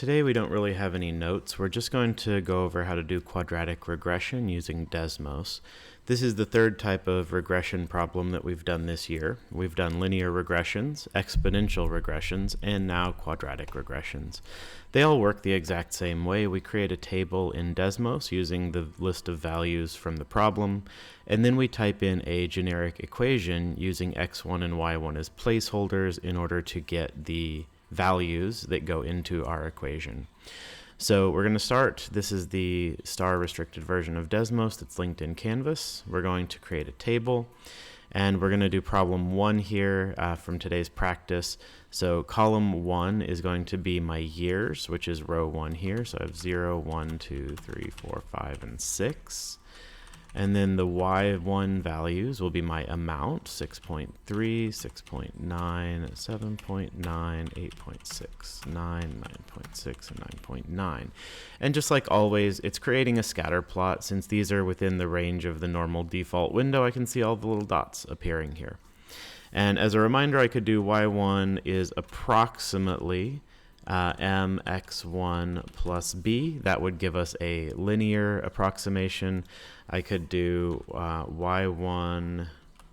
Today we don't really have any notes. We're just going to go over how to do quadratic regression using Desmos. This is the third type of regression problem that we've done this year. We've done linear regressions, exponential regressions, and now quadratic regressions. They all work the exact same way. We create a table in Desmos using the list of values from the problem, and then we type in a generic equation using x1 and y1 as placeholders in order to get the values that go into our equation. So we're going to start. This is the star restricted version of Desmos that's linked in Canvas. We're going to create a table, and we're going to do problem 1 here from today's practice. So column 1 is going to be my years, which is row 1 here. So I have 0, 1, 2, 3, 4, 5, and 6. And then the y1 values will be my amount, 6.3, 6.9, 7.9, 8.6, 9, 9.6, and 9.9. And just like always, it's creating a scatter plot. Since these are within the range of the normal default window, I can see all the little dots appearing here. And as a reminder, I could do y1 is approximately mx1 plus b. That would give us a linear approximation. I could do y1,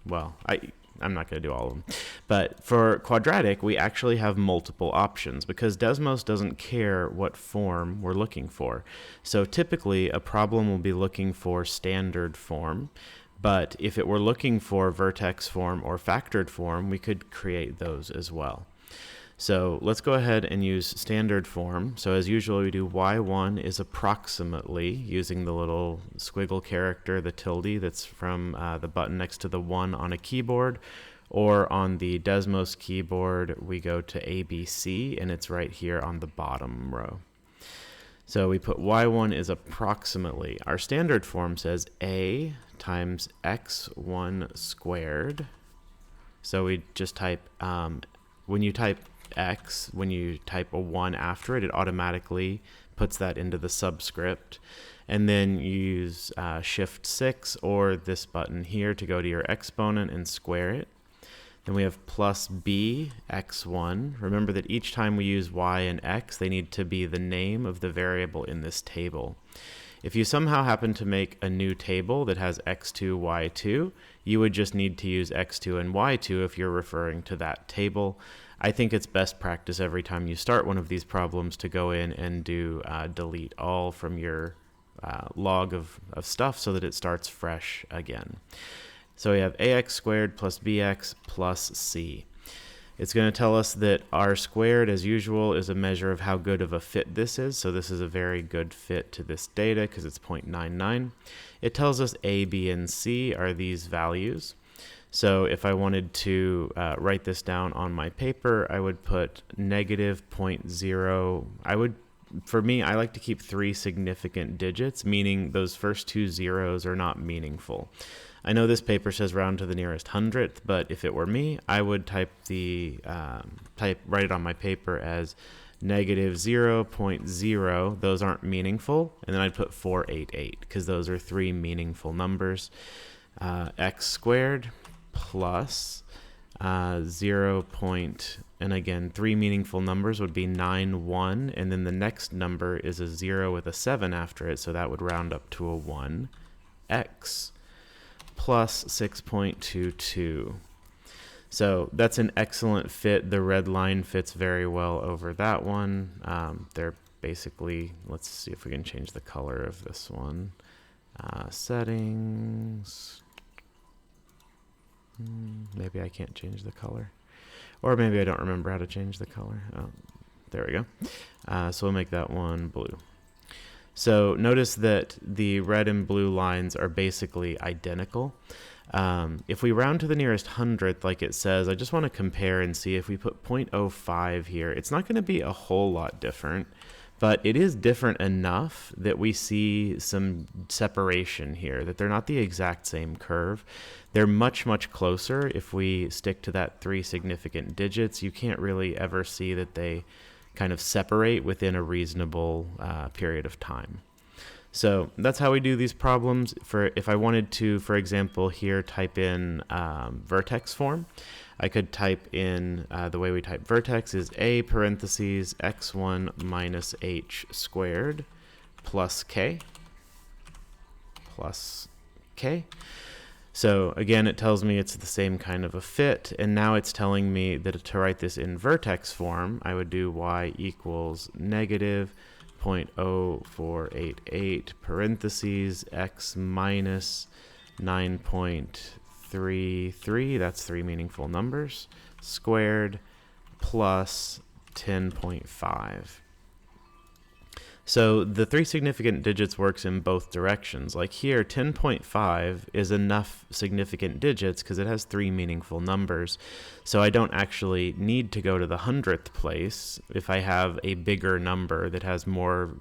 well, I'm not going to do all of them. But for quadratic, we actually have multiple options because Desmos doesn't care what form we're looking for. So typically, a problem will be looking for standard form. But if it were looking for vertex form or factored form, we could create those as well. So let's go ahead and use standard form. So as usual, we do y1 is approximately, using the little squiggle character, the tilde that's from the button next to the 1 on a keyboard, or on the Desmos keyboard, we go to ABC, and it's right here on the bottom row. So we put y1 is approximately. Our standard form says a times x1 squared. So we just type, when you type x, when you type a 1 after it, it automatically puts that into the subscript. And then you use shift 6 or this button here to go to your exponent and square it. Then we have plus b x1. Remember that each time we use y and x, they need to be the name of the variable in this table. If you somehow happen to make a new table that has x2, y2, you would just need to use x2 and y2 if you're referring to that table. I think it's best practice every time you start one of these problems to go in and do delete all from your log of stuff so that it starts fresh again. So we have ax squared plus bx plus c. It's going to tell us that r squared, as usual, is a measure of how good of a fit this is. So this is a very good fit to this data because it's 0.99. It tells us a, b, and c are these values. So if I wanted to write this down on my paper, I would put negative 0.0. For me, I like to keep 3 significant digits, meaning those first 2 zeros are not meaningful. I know this paper says round to the nearest hundredth, but if it were me, I would write it on my paper as negative 0.0. Those aren't meaningful, and then I'd put 488 because those are 3 meaningful numbers. X squared plus 0. And again, 3 meaningful numbers would be 9, 1, and then the next number is a 0 with a 7 after it, so that would round up to a 1. X plus 6.22. So that's an excellent fit. The red line fits very well over that one. They're basically, let's see if we can change the color of this one. Settings. Maybe I can't change the color. Or maybe I don't remember how to change the color. Oh, there we go. So we'll make that one blue. So notice that the red and blue lines are basically identical. If we round to the nearest hundredth, like it says, I just want to compare and see if we put 0.05 here. It's not going to be a whole lot different, but it is different enough that we see some separation here, that they're not the exact same curve. They're much, much closer. If we stick to that 3 significant digits, you can't really ever see that they kind of separate within a reasonable period of time. So that's how we do these problems. If I wanted to, for example, here type in vertex form, I could type in, the way we type vertex is a parentheses x1 minus h squared plus k. So again, it tells me it's the same kind of a fit, and now it's telling me that to write this in vertex form, I would do y equals negative 0.0488 parentheses x minus 9.33, that's three meaningful numbers, squared plus 10.5. So the three significant digits works in both directions. Like here, 10.5 is enough significant digits because it has three meaningful numbers. So I don't actually need to go to the 100th place if I have a bigger number that has more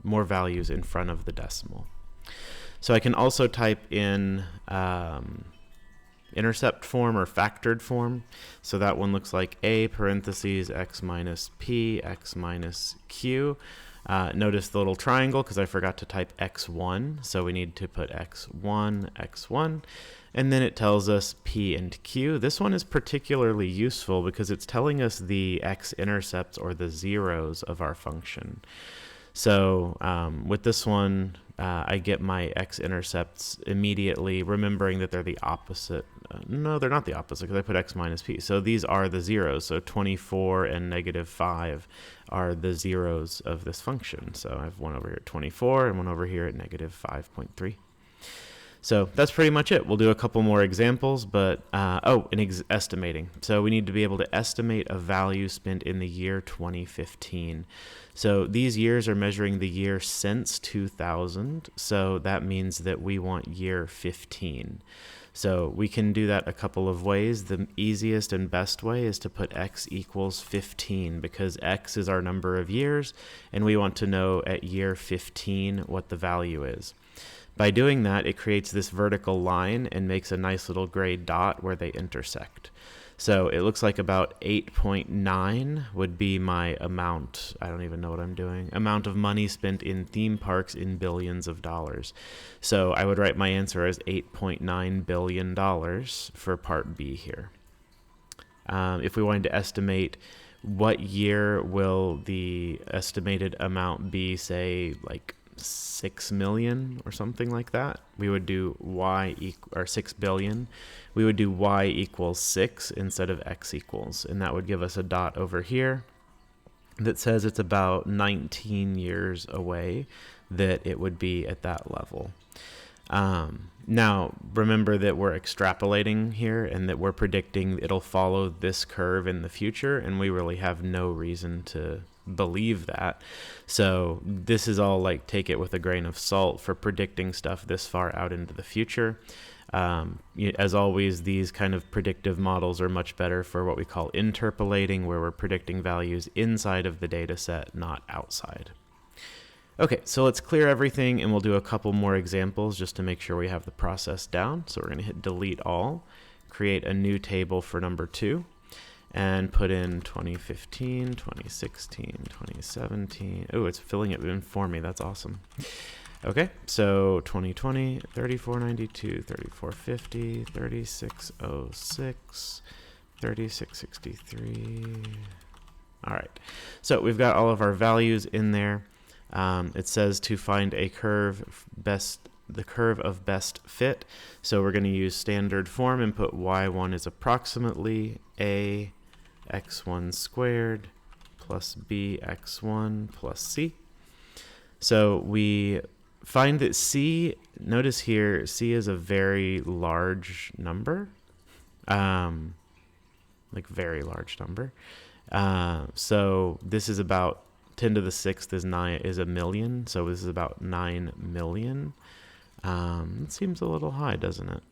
values in front of the decimal. So I can also type in intercept form or factored form. So that one looks like a parentheses x minus p x minus q. Notice the little triangle because I forgot to type x1, so we need to put x1, and then it tells us p and q. This one is particularly useful because it's telling us the x-intercepts or the zeros of our function. So with this one, I get my x-intercepts immediately, remembering that they're the opposite. No, they're not the opposite because I put x minus p. So these are the zeros. So 24 and negative 5 are the zeros of this function. So I have one over here at 24 and one over here at negative 5.3. So that's pretty much it. We'll do a couple more examples, but, estimating. So we need to be able to estimate a value spent in the year 2015. So these years are measuring the year since 2000. So that means that we want year 15. So we can do that a couple of ways. The easiest and best way is to put x equals 15 because x is our number of years, and we want to know at year 15 what the value is. By doing that, it creates this vertical line and makes a nice little gray dot where they intersect. So it looks like about 8.9 would be my amount. I don't even know what I'm doing. Amount of money spent in theme parks in billions of dollars. So I would write my answer as $8.9 billion for part B here. If we wanted to estimate what year will the estimated amount be, say, like 6 million or something like that, we would do or 6 billion. We would do y equals 6 instead of x equals, and that would give us a dot over here that says it's about 19 years away that it would be at that level. Now, remember that we're extrapolating here and that we're predicting it'll follow this curve in the future, and we really have no reason to believe that. So this is all like take it with a grain of salt for predicting stuff this far out into the future. As always, these kind of predictive models are much better for what we call interpolating, where we're predicting values inside of the data set, not outside. Okay, so let's clear everything and we'll do a couple more examples just to make sure we have the process down. So we're going to hit delete all, create a new table for number 2, and put in 2015, 2016, 2017. Oh, it's filling it in for me. That's awesome. Okay, so 2020, 3492, 3450, 3606, 3663. All right, so we've got all of our values in there. It says to find a curve, the curve of best fit. So we're going to use standard form and put y1 is approximately a x1 squared plus b x1 plus c. So we find that c, notice here, c is a very large number, like very large number. So this is about 10 to the 6th is a million, so this is about 9 million. It seems a little high, doesn't it?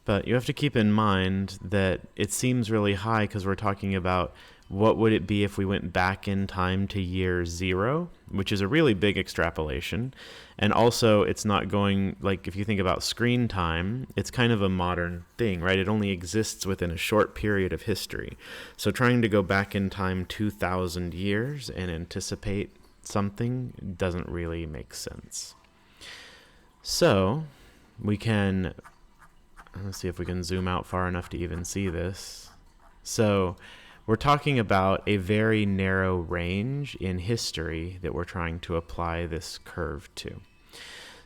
But you have to keep in mind that it seems really high because we're talking about what would it be if we went back in time to year 0, which is a really big extrapolation. And also it's not going, like if you think about screen time, it's kind of a modern thing, right? It only exists within a short period of history. So trying to go back in time 2,000 years and anticipate something doesn't really make sense. So we can let's see if we can zoom out far enough to even see this. So we're talking about a very narrow range in history that we're trying to apply this curve to.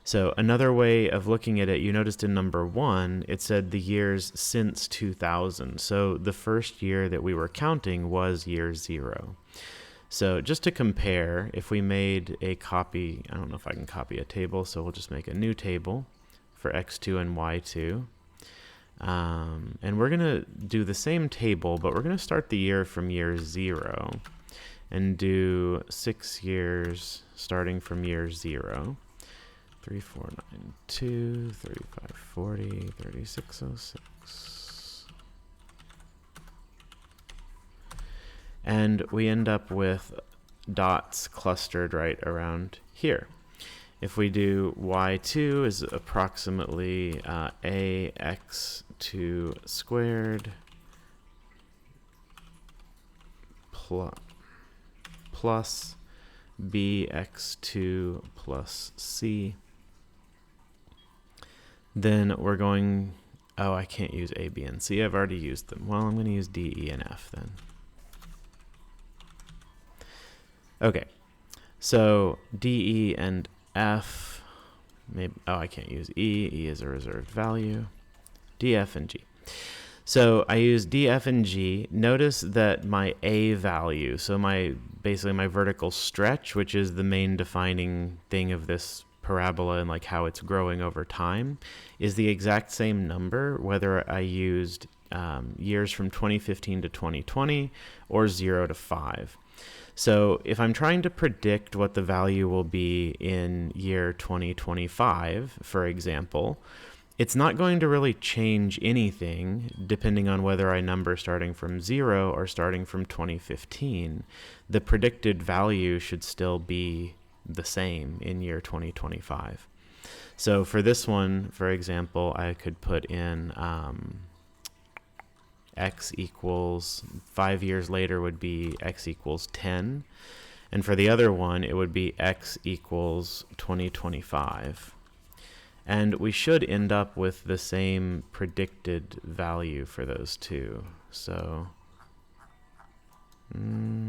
So another way of looking at it, you noticed in number 1, it said the years since 2000. So the first year that we were counting was year 0. So just to compare, if we made a copy, I don't know if I can copy a table, so we'll just make a new table for x2 and y2. And we're going to do the same table, but we're going to start the year from year 0 and do 6 years starting from year 0. 3492, 3540, 3606. And we end up with dots clustered right around here. If we do y2 is approximately ax2 squared plus bx2 plus c. Then we're going, oh, I can't use A, B, and C. I've already used them. Well, I'm going to use D, E, and F then. Okay, so D, E, and F, maybe, oh, I can't use E. E is a reserved value. D, F, and G. So I use D, F, and G. Notice that my A value, so basically my vertical stretch, which is the main defining thing of this parabola and like how it's growing over time, is the exact same number whether I used years from 2015 to 2020 or 0 to 5. So if I'm trying to predict what the value will be in year 2025, for example, it's not going to really change anything depending on whether I number starting from 0 or starting from 2015. The predicted value should still be the same in year 2025. So for this one, for example, I could put in x equals 5 years later would be x equals 10. And for the other one, it would be x equals 2025. And we should end up with the same predicted value for those two. So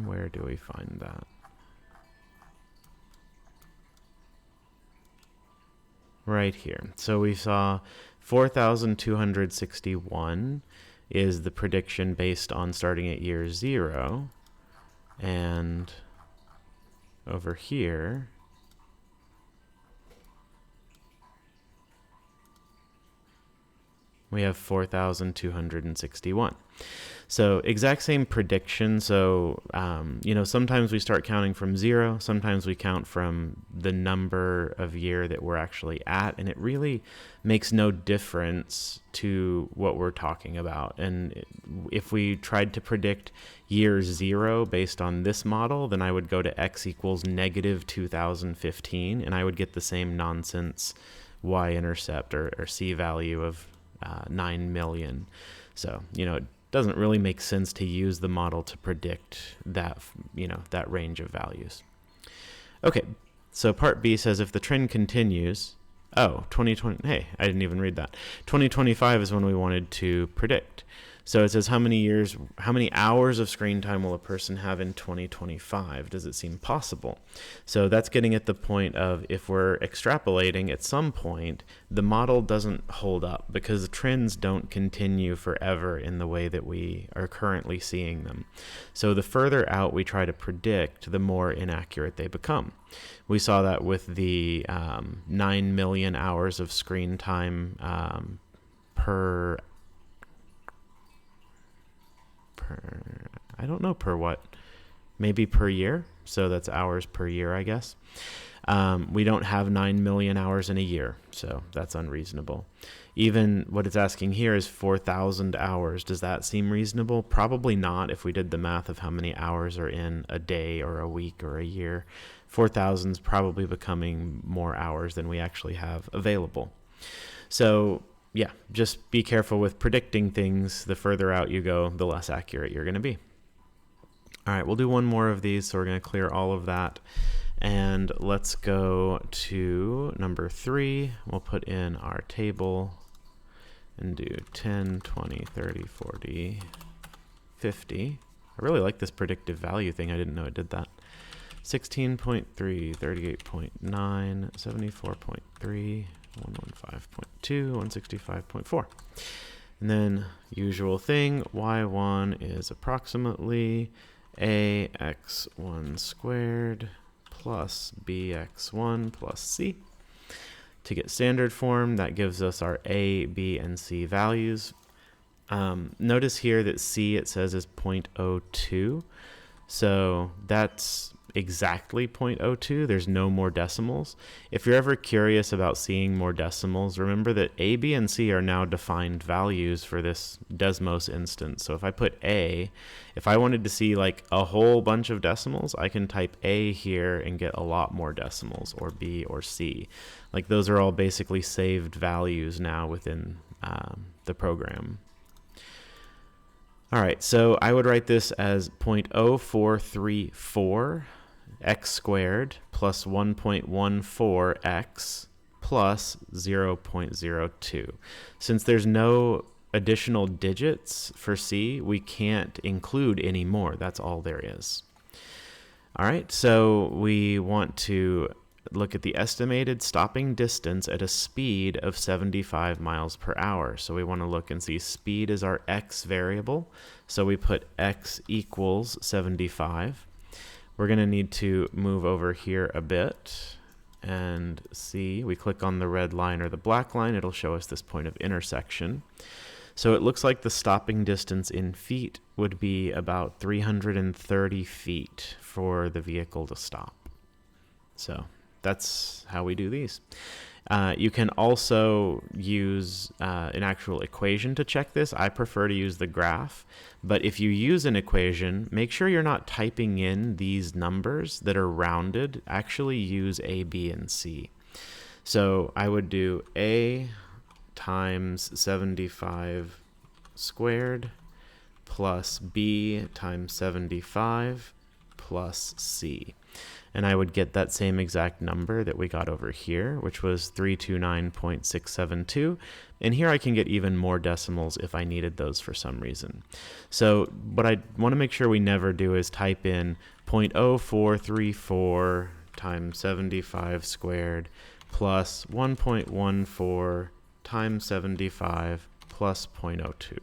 where do we find that? Right here. So we saw 4,261 is the prediction based on starting at year 0. And over here, we have 4,261. So exact same prediction. So, sometimes we start counting from 0. Sometimes we count from the number of year that we're actually at. And it really makes no difference to what we're talking about. And if we tried to predict year 0 based on this model, then I would go to x equals negative 2015. And I would get the same nonsense y-intercept or c value of 9 million. So, it doesn't really make sense to use the model to predict that, that range of values. Okay, so part B says if the trend continues, 2020, hey, I didn't even read that. 2025 is when we wanted to predict. So it says how many hours of screen time will a person have in 2025? Does it seem possible? So that's getting at the point of if we're extrapolating at some point, the model doesn't hold up because the trends don't continue forever in the way that we are currently seeing them. So the further out we try to predict, the more inaccurate they become. We saw that with the 9 million hours of screen time per I don't know per what, maybe per year. So that's hours per year, I guess. We don't have 9 million hours in a year, so that's unreasonable. Even what it's asking here is 4,000 hours. Does that seem reasonable? Probably not if we did the math of how many hours are in a day or a week or a year. 4,000 is probably becoming more hours than we actually have available. So yeah, just be careful with predicting things. The further out you go, the less accurate you're going to be. All right, we'll do one more of these, so we're going to clear all of that. And let's go to number 3. We'll put in our table. and do 10, 20, 30, 40, 50. I really like this predictive value thing. I didn't know it did that. 16.3, 38.9, 74.3, 115.2, 165.4. And then usual thing, y1 is approximately ax1 squared plus bx1 plus c. To get standard form, that gives us our a, b, and c values. Notice here that c, it says, is 0.02. So that's exactly 0.02. There's no more decimals. If you're ever curious about seeing more decimals, remember that a, b, and c are now defined values for this Desmos instance. So if I put a, if I wanted to see like a whole bunch of decimals, I can type a here and get a lot more decimals, or b or c. Like those are all basically saved values now within the program. All right, so I would write this as 0.0434 x squared plus 1.14x plus 0.02. Since there's no additional digits for c, we can't include any more. That's all there is. All right, so we want to look at the estimated stopping distance at a speed of 75 miles per hour. So we want to look and see speed is our x variable. So we put x equals 75. We're going to need to move over here a bit and see. We click on the red line or the black line. It'll show us this point of intersection. So it looks like the stopping distance in feet would be about 330 feet for the vehicle to stop. So that's how we do these. You can also use an actual equation to check this. I prefer to use the graph, but if you use an equation, make sure you're not typing in these numbers that are rounded. Actually use a, b, and c. So I would do a times 75 squared plus b times 75 plus c. And I would get that same exact number that we got over here, which was 329.672. And here I can get even more decimals if I needed those for some reason. So what I want to make sure we never do is type in 0.0434 times 75 squared plus 1.14 times 75 plus 0.02.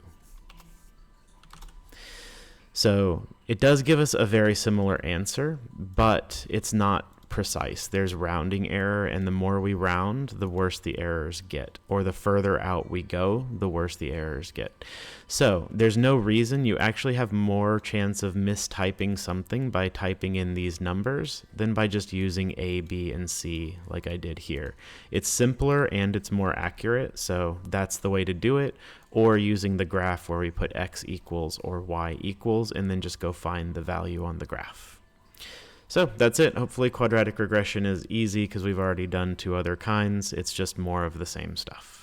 So it does give us a very similar answer, but it's not precise. There's rounding error, and the more we round, the worse the errors get. Or the further out we go, the worse the errors get. So there's no reason you actually have more chance of mistyping something by typing in these numbers than by just using A, B, and C like I did here. It's simpler and it's more accurate, so that's the way to do it. Or using the graph where we put x equals or y equals and then just go find the value on the graph. So that's it. Hopefully quadratic regression is easy because we've already done two other kinds. It's just more of the same stuff.